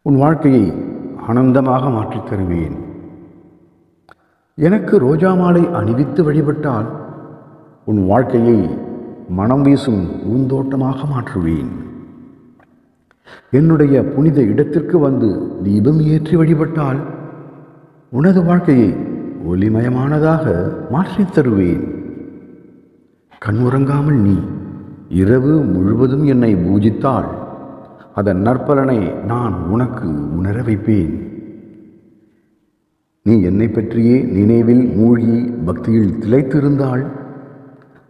உன் வாழ்க்கையை ஆனந்தமாக மாற்றித் தருவேன். எனக்கு ரோஜா மாலை அணிவித்து வழிபட்டால் உன் வாழ்க்கையை மனம் வீசும் பூந்தோட்டமாக மாற்றுவேன். என்னுடைய புனித இடத்திற்கு வந்து தீபம் ஏற்றி வழிபட்டால் உனது வாழ்க்கையை ஒளிமயமானதாக மாற்றித் தருவேன். கண்ணுறங்காமல் நீ இரவு முழுவதும் என்னை பூஜித்தால் அதன் நற்பலனை நான் உனக்கு உணர வைப்பேன். நீ என்னை பற்றியே நினைவில் மூழ்கி பக்தியில் திளைத்திருந்தால்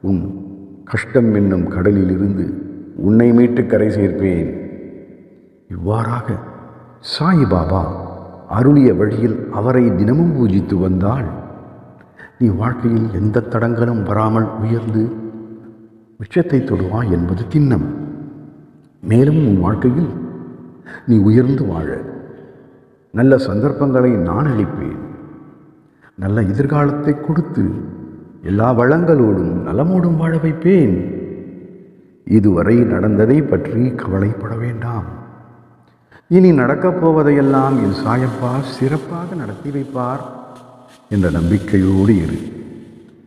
உன் கஷ்டம் என்னும் கடலில் இருந்து உன்னை மீட்டு கரை சேர்ப்பேன். இவ்வாறாக சாயிபாபா அருளிய வழியில் அவரை தினமும் பூஜித்து வந்தால் நீ வாழ்க்கையில் எந்த தடங்களும் வராமல் உயர்ந்து உச்சத்தை தொடுவாய் என்பது திண்ணம். மேலும் உன் வாழ்க்கையில் நீ உயர்ந்து வாழ நல்ல சந்தர்ப்பங்களை நான் அளிப்பேன். நல்ல எதிர்காலத்தை கொடுத்து எல்லா வளங்களோடும் நலமோடும் வாழ வைப்பேன். இதுவரை நடந்ததை பற்றி கவலைப்பட வேண்டாம். இனி நடக்கப் போவதையெல்லாம் என் சாயப்பா சிறப்பாக நடத்தி வைப்பார் என்ற நம்பிக்கையோடு இரு.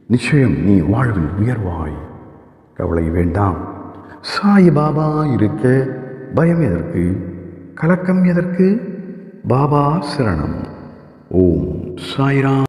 நிச்சயம் நீ வாழ்வில் உயர்வாய். கவலை வேண்டாம். சாயிபாபா இருக்க பயம் எதற்கு, கலக்கம் எதற்கு? பாபா சரணம். ஓம் சாய்ராம்.